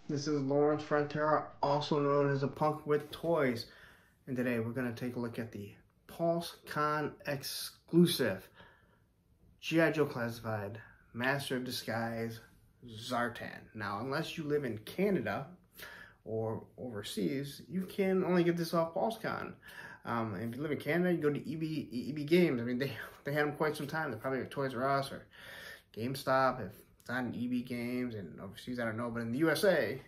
This is Lawrence Frontera, also known as a Punk with Toys, and today we're going to take a look at the PulseCon exclusive G.I. Joe Classified Master of Disguise Zartan. Now, unless you live in Canada or overseas, you can only get this off PulseCon. If you live in Canada, you go to EB Games. I mean, they had them quite some time. They're probably at Toys R Us or GameStop. If it's not in EB Games, and overseas, I don't know. But in the USA,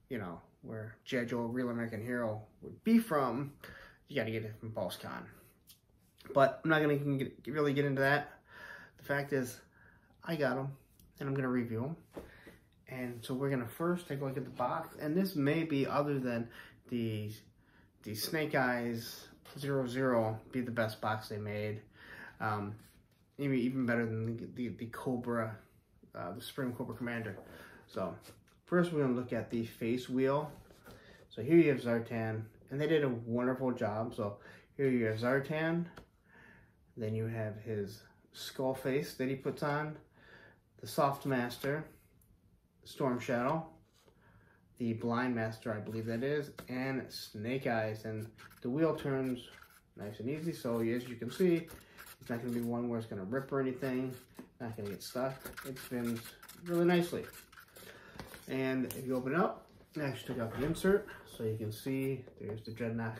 you know, where G.I. Joe Real American Hero would be from, you got to get it from PulseCon. But I'm not going to really get into that. The fact is, I got them, and I'm going to review them. And so we're going to first take a look at the box. And this may be, other than the Snake Eyes 00, be the best box they made. Maybe even better than the Cobra, the Supreme Cobra Commander. So first we're going to look at the face wheel. So here you have Zartan, and they did a wonderful job. So here you have Zartan, then you have his skull face that he puts on, the Soft Master, Storm Shadow, the Blind Master, I believe that is, and Snake Eyes. And the wheel turns nice and easy, so as you can see, it's not going to be one where it's going to rip or anything, not going to get stuck. It spins really nicely. And if you open it up, I actually took out the insert, so you can see there's the Dreadnought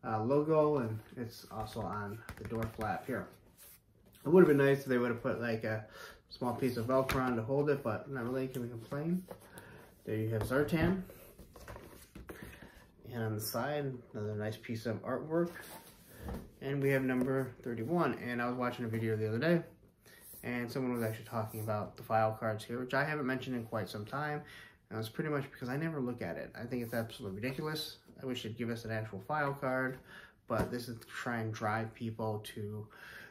logo, and it's also on the door flap here. It would have been nice if they would have put like a small piece of Velcro on to hold it, but not really. Can we complain? There you have Zartan. And on the side, another nice piece of artwork. And we have number 31. And I was watching a video the other day, and someone was actually talking about the file cards here, which I haven't mentioned in quite some time. And it's pretty much because I never look at it. I think it's absolutely ridiculous. I wish they'd give us an actual file card, but this is to try and drive people to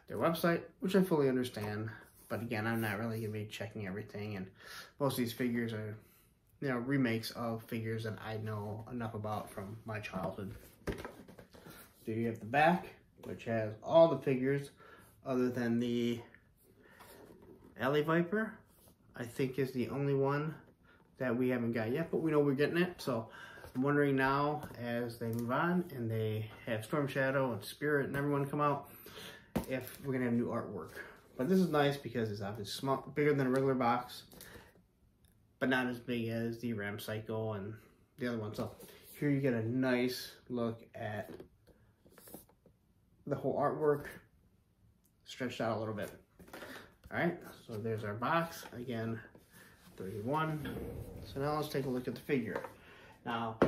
their website, which I fully understand. But again, I'm not really going to be checking everything, and most of these figures are, you know, remakes of figures that I know enough about from my childhood. There you have the back, which has all the figures other than the Alley Viper. I think is the only one that we haven't got yet, but we know we're getting it. So I'm wondering now, as they move on and they have Storm Shadow and Spirit and everyone come out, if we're gonna have new artwork. But this is nice because it's obviously small, bigger than a regular box, but not as big as the Ram Cycle and the other one. So here you get a nice look at the whole artwork stretched out a little bit. All right, so there's our box. Again, 31. So now let's take a look at the figure. Now,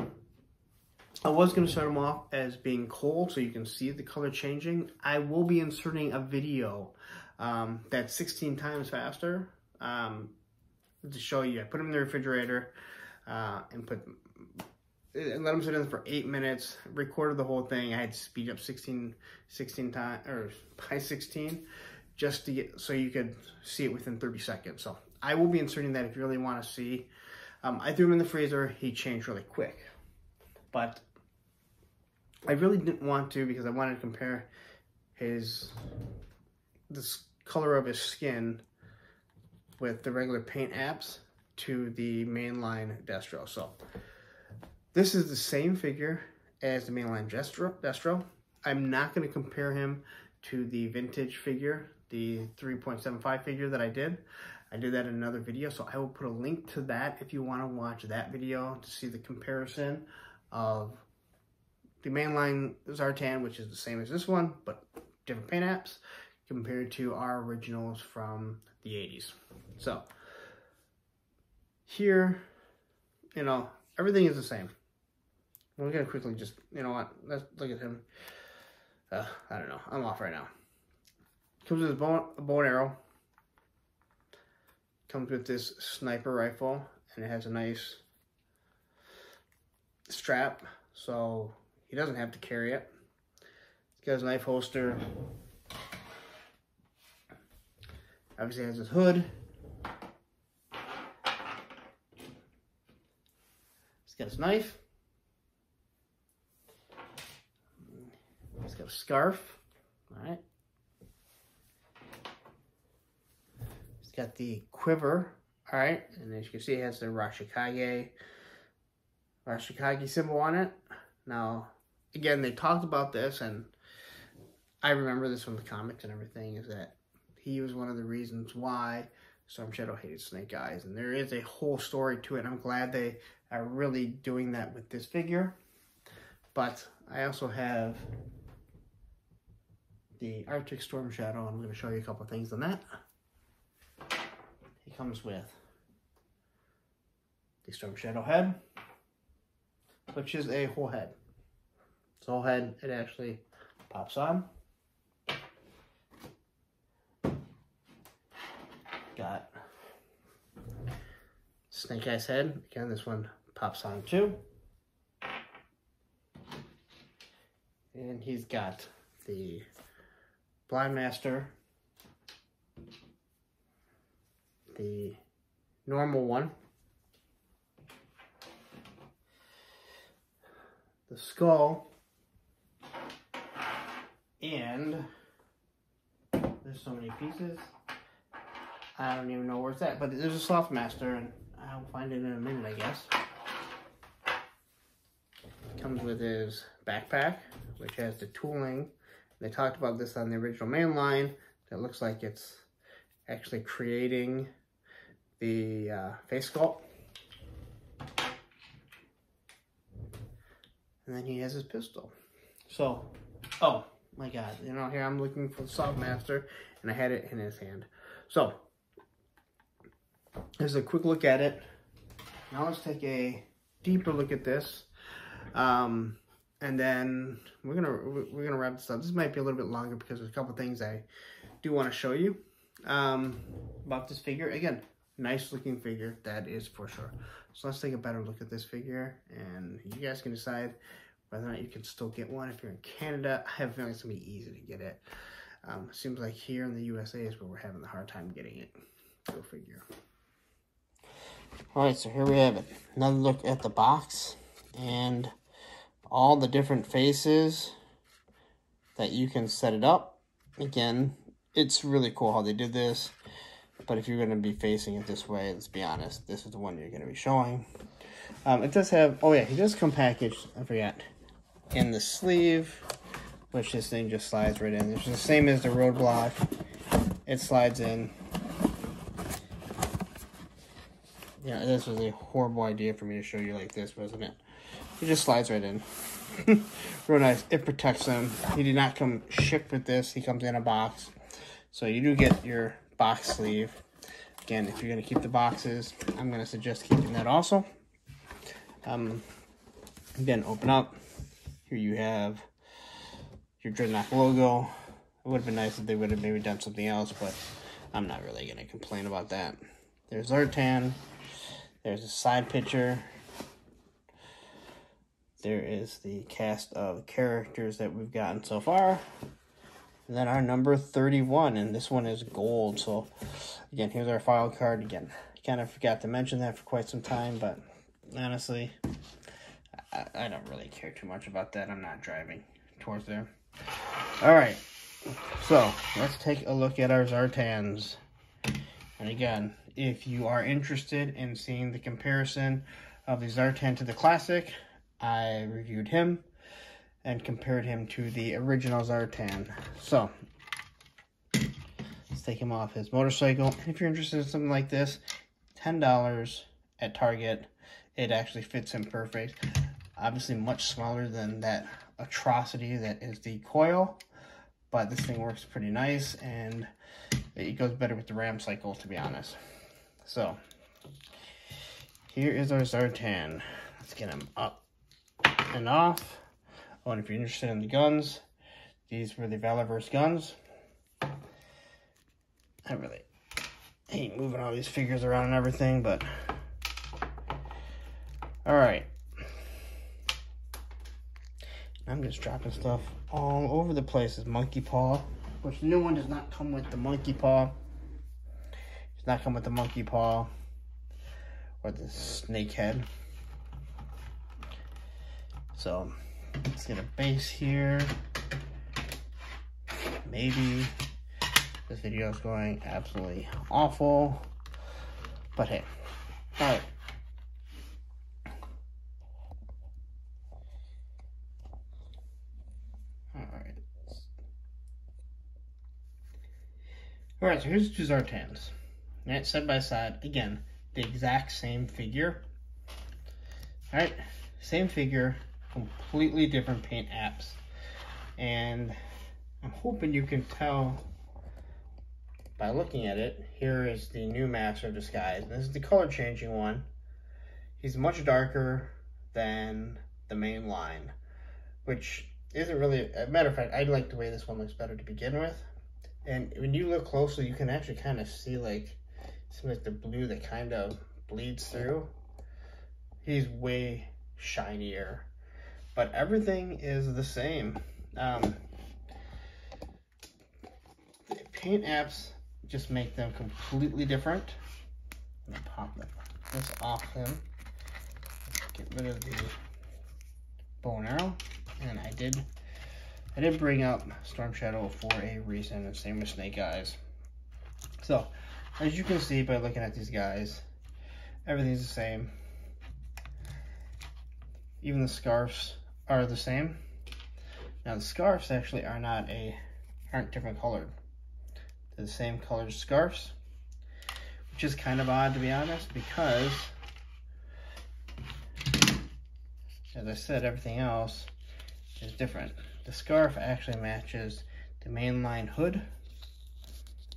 I was going to start them off as being cold so you can see the color changing. I will be inserting a video that's 16 times faster to show you. I put them in the refrigerator and let them sit in for 8 minutes, recorded the whole thing. I had to speed up 16 times, or by 16, just to get, so you could see it within 30 seconds. So I will be inserting that if you really want to see. I threw him in the freezer. He changed really quick. But I really didn't want to, because I wanted to compare this color of his skin with the regular paint apps to the mainline Destro. So this is the same figure as the mainline Destro. I'm not going to compare him to the vintage figure, the 3.75 figure that I did. I did that in another video, so I will put a link to that if you want to watch that video to see the comparison of the mainline Zartan, which is the same as this one, but different paint apps, compared to our originals from the 80s. So here, you know, everything is the same. We're going to quickly just, you know what, let's look at him. I don't know, I'm off right now. Comes with a bow and arrow. Comes with this sniper rifle, and it has a nice strap, so he doesn't have to carry it. It's got his knife holster. Obviously has his hood. He's got his knife. He's got a scarf. All right. He's got the quiver All right, and as you can see, it has the Rashikage symbol on it. Now, again, they talked about this, and I remember this from the comics and everything, is that he was one of the reasons why Storm Shadow hated Snake Eyes. And there is a whole story to it. I'm glad they are really doing that with this figure. But I also have the Arctic Storm Shadow. I'm going to show you a couple things on that. He comes with the Storm Shadow head, which is a whole head. It's a whole head. It actually pops on. Got Snake Eyes head. Again, this one pops on too. And he's got the Blind Master, the normal one, the skull, and there's so many pieces. I don't even know where it's at, but there's a Soft Master, and I'll find it in a minute, I guess. Comes with his backpack, which has the tooling. They talked about this on the original mainline. It looks like it's actually creating the face sculpt. And then he has his pistol. So, oh my God, you know, here I'm looking for the Soft Master, and I had it in his hand. So, here's a quick look at it. Now let's take a deeper look at this. And then we're gonna wrap this up. This might be a little bit longer because there's a couple things I do want to show you about this figure. Again, nice looking figure, that is for sure. So let's take a better look at this figure, and you guys can decide whether or not you can still get one. If you're in Canada, I have a feeling it's gonna be easy to get it. Seems like here in the USA is where we're having the hard time getting it. Go figure. All right, so here we have it. Another look at the box and all the different faces that you can set it up. Again, it's really cool how they did this, but if you're going to be facing it this way, let's be honest, this is the one you're going to be showing. It does have, oh yeah, he does come packaged, I forgot, in the sleeve, which this thing just slides right in. It's the same as the Roadblock. It slides in. Yeah, this was a horrible idea for me to show you like this, wasn't it? It just slides right in. Real nice. It protects him. He did not come shipped with this. He comes in a box. So you do get your box sleeve. Again, if you're going to keep the boxes, I'm going to suggest keeping that also. Again, open up. Here you have your Dreadnought logo. It would have been nice if they would have maybe done something else, but I'm not really going to complain about that. There's Zartan. There's a side picture. There is the cast of characters that we've gotten so far. And then our number 31, and this one is gold. So, again, here's our file card. Again, I kind of forgot to mention that for quite some time, but honestly, I don't really care too much about that. I'm not driving towards there. All right, so let's take a look at our Zartans. And again, if you are interested in seeing the comparison of the Zartan to the Classic, I reviewed him and compared him to the original Zartan. So, let's take him off his motorcycle. And if you're interested in something like this, $10 at Target. It actually fits him perfect. Obviously much smaller than that atrocity that is the coil, but this thing works pretty nice, and it goes better with the Ram cycle, to be honest. So, here is our Zartan. Let's get him up and off. Oh, and if you're interested in the guns, these were the Valorverse guns. I really hate moving all these figures around and everything, but all right. I'm just dropping stuff all over the place. This monkey paw, which the new one does not come with the monkey paw. Does not come with the monkey paw or the snake head. So let's get a base here. Maybe this video is going absolutely awful. But hey, all right. Alright, so here's the two Zartans. Right, side by side. Again, the exact same figure. Alright, same figure, completely different paint apps. And I'm hoping you can tell by looking at it. Here is the new Master of Disguise. This is the color changing one. He's much darker than the main line, which isn't really, a matter of fact, I like the way this one looks better to begin with. And when you look closely, you can actually kind of see like some like the blue that kind of bleeds through. He's way shinier, but everything is the same. The paint apps just make them completely different. I'm gonna pop this off him. Get rid of the bow and arrow, and I did bring up Storm Shadow for a reason, and same with Snake Eyes. So, as you can see by looking at these guys, everything's the same. Even the scarves are the same. Now the scarves actually aren't different colored. They're the same colored scarves, which is kind of odd to be honest, because as I said, everything else is different. The scarf actually matches the mainline hood,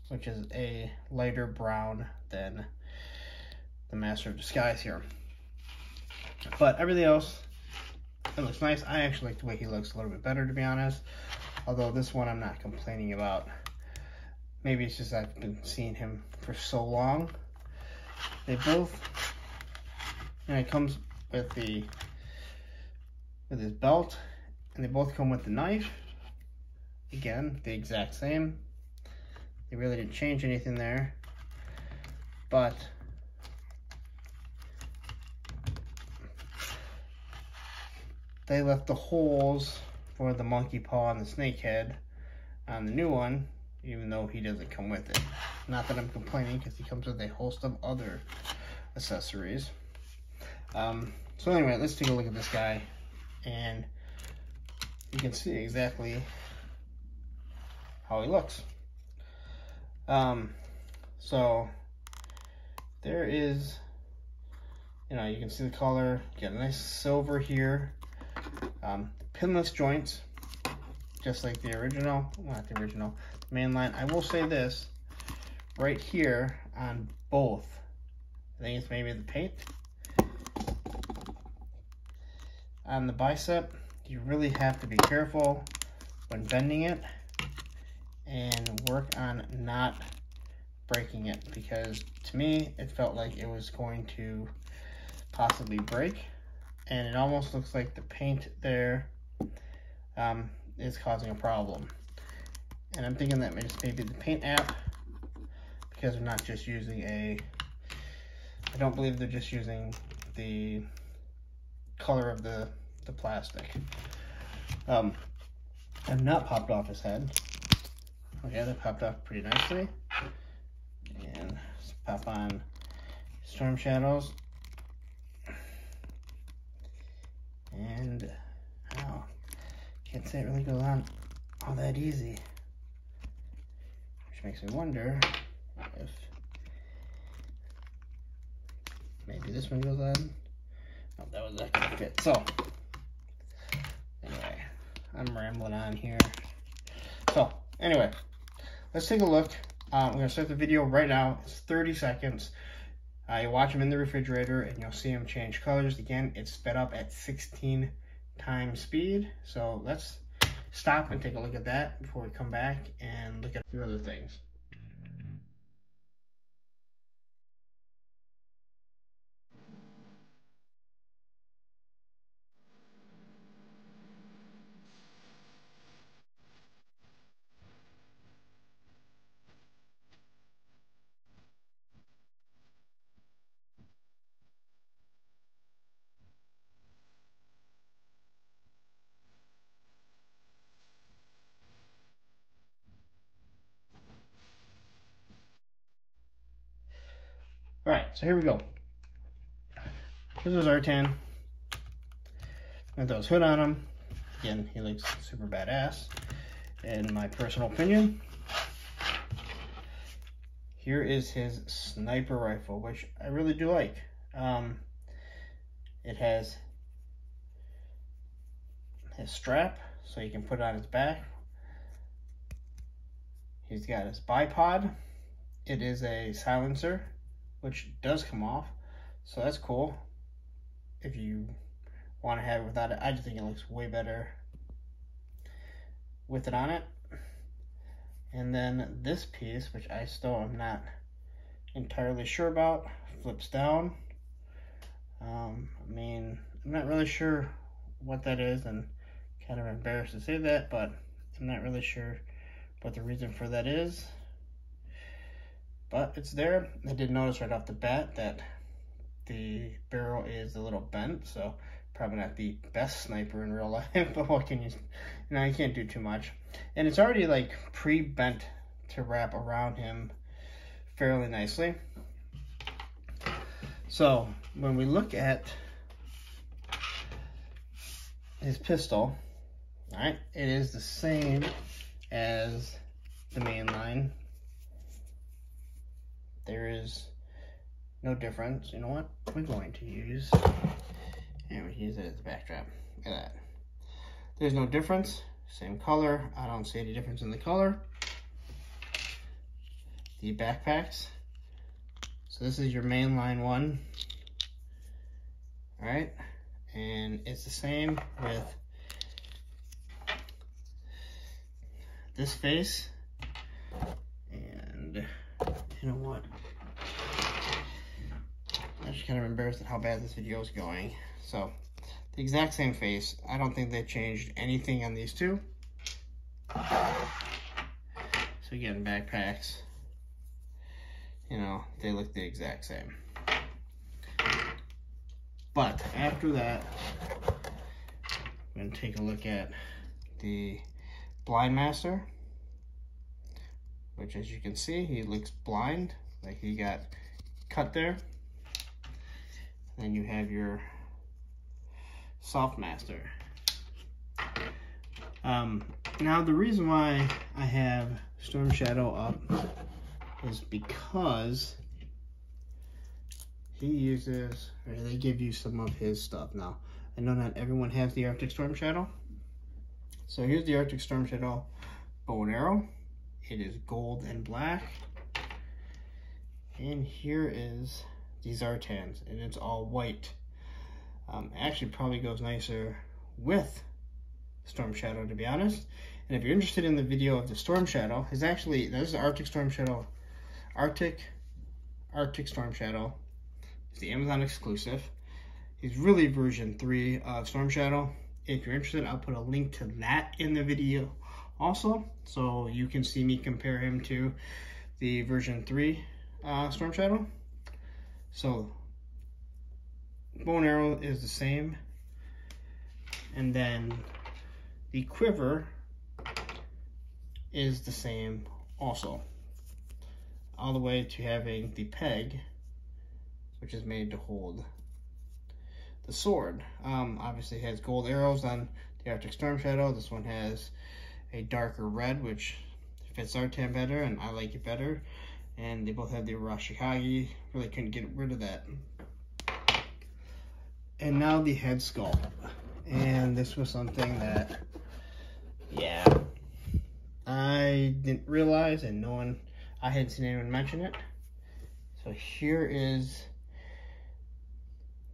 which is a lighter brown than the Master of Disguise here. But everything else, it looks nice. I actually like the way he looks a little bit better, to be honest. Although this one I'm not complaining about. Maybe it's just I've been seeing him for so long. They both, and it comes with his belt. And they both come with the knife. Again, the exact same. They really didn't change anything there. But they left the holes for the monkey paw and the snake head on the new one, even though he doesn't come with it. Not that I'm complaining, because he comes with a host of other accessories. So anyway, let's take a look at this guy, and you can see exactly how he looks. So there is, you can see the color. You get a nice silver here. Pinless joints, just like the original. Well, not the original, the mainline. I will say this right here on both. I think it's maybe the paint on the bicep. You really have to be careful when bending it and work on not breaking it, because to me it felt like it was going to possibly break, and it almost looks like the paint there is causing a problem. And I'm thinking that maybe the paint app, because they're not just using I don't believe they're just using the color of the plastic. I've not popped off his head. Okay, that popped off pretty nicely. And let's pop on Storm Shadows. And wow, can't say it really goes on all that easy. Which makes me wonder if maybe this one goes on. Oh, that was not gonna fit. So anyway, I'm rambling on here. So anyway, let's take a look. We're gonna start the video right now. It's 30 seconds. You watch them in the refrigerator and you'll see them change colors. Again, it's sped up at 16 times speed. So let's stop and take a look at that before we come back and look at a few other things. So here we go. This is Zartan. Got those hood on him. Again, he looks super badass. In my personal opinion, here is his sniper rifle, which I really do like. It has his strap, so you can put it on his back. He's got his bipod. It is a silencer, which does come off, so that's cool. If you want to have it without it, I just think it looks way better with it on it. And then this piece, which I still am not entirely sure about, flips down. I mean, I'm not really sure what that is, and kind of embarrassed to say that, but I'm not really sure what the reason for that is. But it's there. I did notice right off the bat that the barrel is a little bent, so probably not the best sniper in real life, but what can you know, you can't do too much. And it's already like pre-bent to wrap around him fairly nicely. So when we look at his pistol, all right, it is the same as the mainline. There is no difference. You know what? We're going to use, and we use it as a backdrop. Look at that. There's no difference. Same color. I don't see any difference in the color. The backpacks. So this is your mainline one. All right, and it's the same with this face. And you know what? I'm just kind of embarrassed at how bad this video is going. So the exact same face. I don't think they changed anything on these two. So again, backpacks, you know, they look the exact same. But after that, I'm going to take a look at the Blind Master, which, as you can see, he looks blind, like he got cut there. Then you have your Soft Master. Now the reason why I have Storm Shadow up is because he uses, or they give you some of his stuff. Now, I know not everyone has the Arctic Storm Shadow. So here's the Arctic Storm Shadow bow and arrow. It is gold and black. And here is the Zartans, and it's all white. Actually probably goes nicer with Storm Shadow, to be honest. And if you're interested in the video of the Storm Shadow, is actually, this is the Arctic Storm Shadow. Arctic Storm Shadow. It's the Amazon exclusive. It's really version 3 of Storm Shadow. If you're interested, I'll put a link to that in the video also, so you can see me compare him to the version 3 Storm Shadow. So bow and arrow is the same, and then the quiver is the same also, all the way to having the peg, which is made to hold the sword. Obviously it has gold arrows on the Arctic Storm Shadow. This one has a darker red, which fits Zartan better, and I like it better. And they both have the Arashikage. Really couldn't get rid of that. And now the head sculpt. And this was something that, yeah, I didn't realize, and I hadn't seen anyone mention it. So here is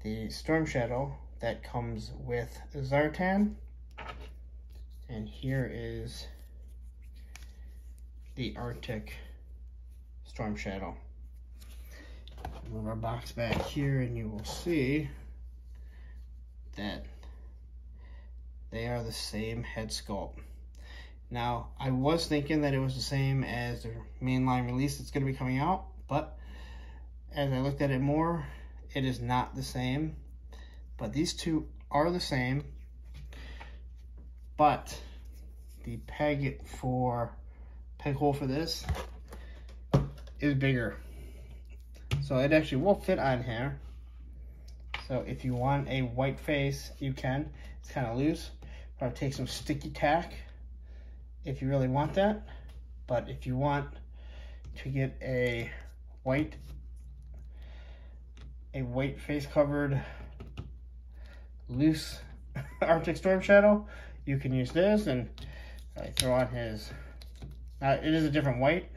the Storm Shadow that comes with Zartan. And here is the Arctic Storm Shadow. Move our box back here, and you will see that they are the same head sculpt. Now, I was thinking that it was the same as the mainline release that's going to be coming out, but as I looked at it more, it is not the same. But these two are the same, but the peg hole for this is bigger. So it actually will fit on here. So if you want a white face, you can. It's kind of loose. Probably take some sticky tack if you really want that. But if you want to get a white face covered loose Arctic Storm Shadow, you can use this and throw on his, it is a different white,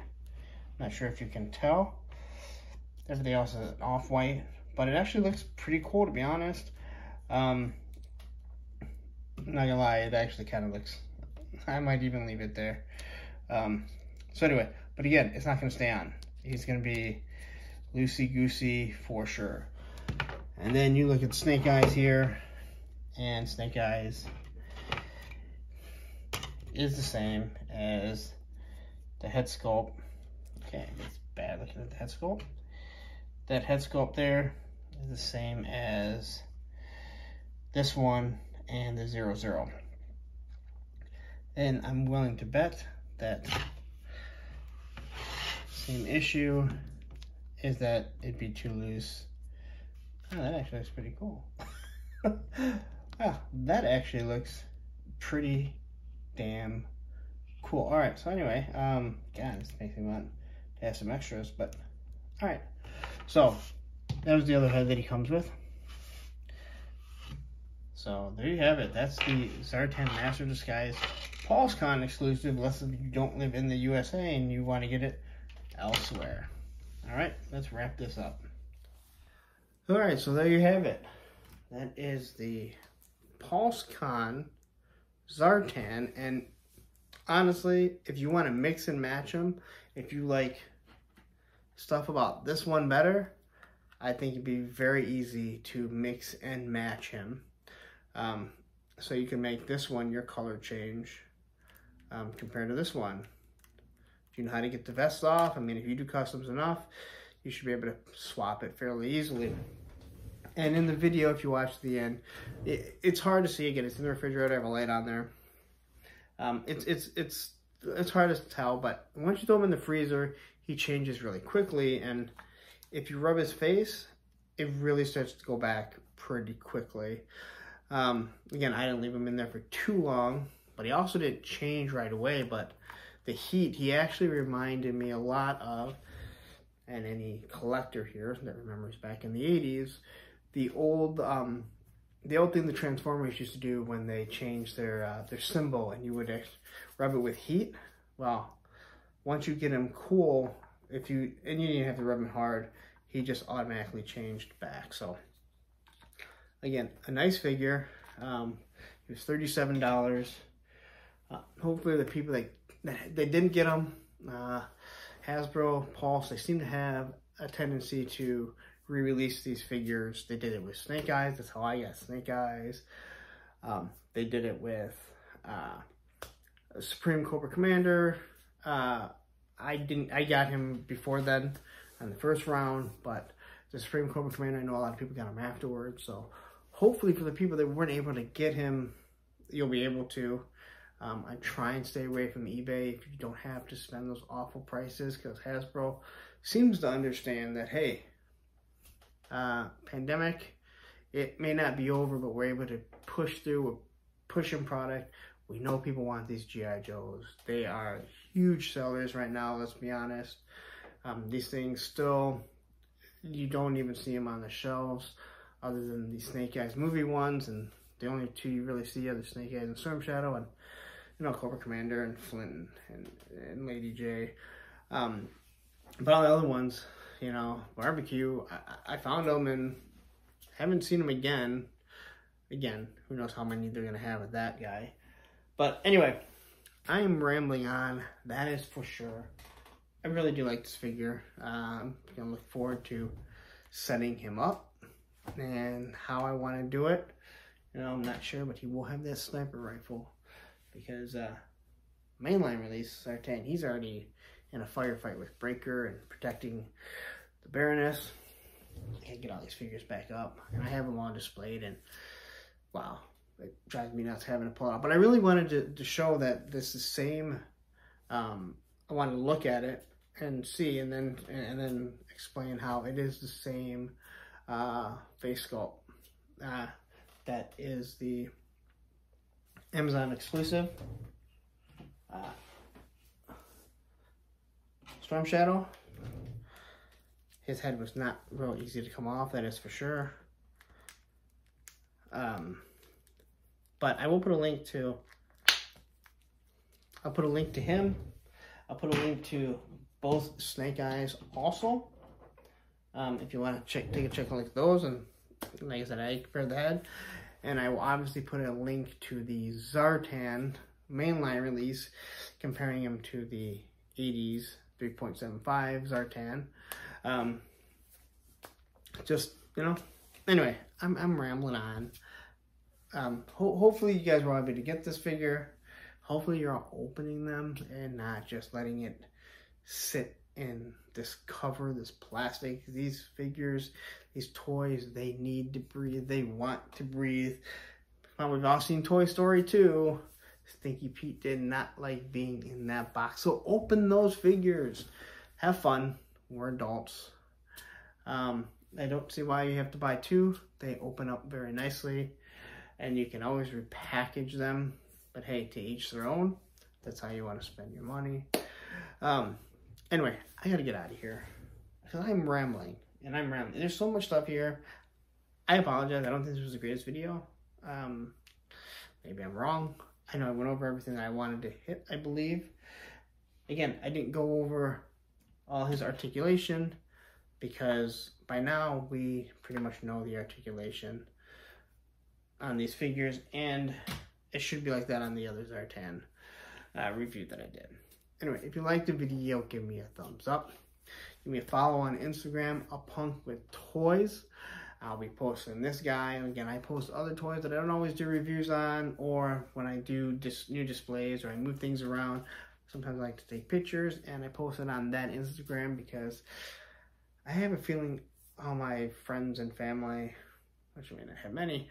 not sure if you can tell. Everything else is an off-white, but it actually looks pretty cool, to be honest. I'm not gonna lie, it actually kind of looks, I might even leave it there. So anyway, but again, it's not gonna stay on. He's gonna be loosey-goosey for sure. And then you look at Snake Eyes here, and Snake Eyes is the same as the head sculpt. Okay, it's bad looking at the head sculpt. That head sculpt there is the same as this one and the 00. And I'm willing to bet that same issue is that it'd be too loose. Oh, that actually looks pretty cool. That actually looks pretty damn cool. All right, so anyway, God, this makes me want to have some extras, but all right. So that was the other head that he comes with. So there you have it. That's the Zartan Master Disguise PulseCon exclusive, unless you don't live in the USA and you want to get it elsewhere. All right, let's wrap this up. All right, so there you have it. That is the PulseCon Zartan, and honestly, if you want to mix and match them, if you like stuff about this one better, I think it'd be very easy to mix and match him. So you can make this one your color change compared to this one. Do you know how to get the vest off? I mean, if you do customs enough, you should be able to swap it fairly easily. And in the video, if you watch to the end, it's hard to see. Again, it's in the refrigerator. I have a light on there. It's hard to tell, but once you throw him in the freezer, he changes really quickly. And if you rub his face, it really starts to go back pretty quickly. Again, I didn't leave him in there for too long, but he also didn't change right away. But the heat, he actually reminded me a lot of, and any collector here that remembers back in the 80s, the old thing the Transformers used to do when they changed their symbol, and you would rub it with heat. Well, once you get him cool, and you didn't have to rub him hard, he just automatically changed back. So again, a nice figure. It was $37. Hopefully the people that didn't get them, Hasbro Pulse, they seem to have a tendency to re-release these figures. They did it with Snake Eyes. That's how I got Snake Eyes. They did it with Supreme Cobra Commander. I got him before then on the first round, but the Supreme Cobra Commander, I know a lot of people got him afterwards. So hopefully for the people that weren't able to get him, you'll be able to. I try and stay away from eBay if you don't have to spend those awful prices, because Hasbro seems to understand that, hey, pandemic, it may not be over, but we're able to push through. We're pushing product. We know people want these G.I. Joes. They are huge sellers right now, let's be honest. These things still, you don't even see them on the shelves other than the Snake Eyes movie ones, and the only two you really see are the Snake Eyes and Storm Shadow, and Cobra Commander and Flint and Lady J. But all the other ones, Barbecue, I found them and haven't seen them again. Again, who knows how many they're going to have with that guy. But anyway, I am rambling on, that is for sure. I really do like this figure. I'm going to look forward to setting him up and how I want to do it. I'm not sure, but he will have that sniper rifle because mainline release, Zartan, he's already in a firefight with Breaker and protecting the Baroness. I can't get all these figures back up, and I have them all displayed, and wow, it drives me nuts having to pull out. But I really wanted to show that this is the same. I wanted to look at it and see, and then explain how it is the same face sculpt. That is the Amazon exclusive Storm Shadow. His head was not real easy to come off, that is for sure. But I will put a link to, I'll put a link to him. I'll put a link to both Snake Eyes also. If you want to take a check look at those, and like I said, I compared the head. And I will obviously put a link to the Zartan mainline release, comparing him to the 80s 3.75 Zartan. Just, you know, anyway, I'm rambling on. Hopefully you guys were able to get this figure. Hopefully you're all opening them and not just letting it sit in this cover, this plastic. These figures, these toys, they need to breathe. They want to breathe. Well, we've all seen Toy Story 2. Stinky Pete did not like being in that box. So open those figures. Have fun. We're adults. I don't see why you have to buy two. They open up very nicely. And you can always repackage them. But hey, to each their own. That's how you want to spend your money. Anyway, I gotta get out of here. Because I'm rambling. And I'm rambling. There's so much stuff here. I apologize. I don't think this was the greatest video. Maybe I'm wrong. I know I went over everything that I wanted to hit, I believe. Again, I didn't go over all his articulation because by now we pretty much know the articulation on these figures, and it should be like that on the other Zartan review that I did. Anyway, if you liked the video, give me a thumbs up. Give me a follow on Instagram, A Punk with Toys. I'll be posting this guy. And again, I post other toys that I don't always do reviews on, or when I do new displays or I move things around. Sometimes I like to take pictures, and I post it on that Instagram because I have a feeling all my friends and family, which I mean I have many,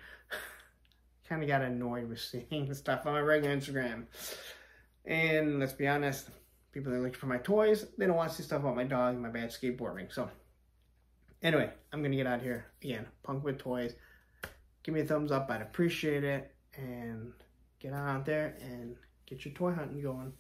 kind of got annoyed with seeing the stuff on my regular Instagram. And let's be honest, people that are looking for my toys, they don't want to see stuff about my dog and my bad skateboarding. So anyway, I'm going to get out of here. Again, Punk with Toys. Give me a thumbs up. I'd appreciate it. And get on out there and get your toy hunting going.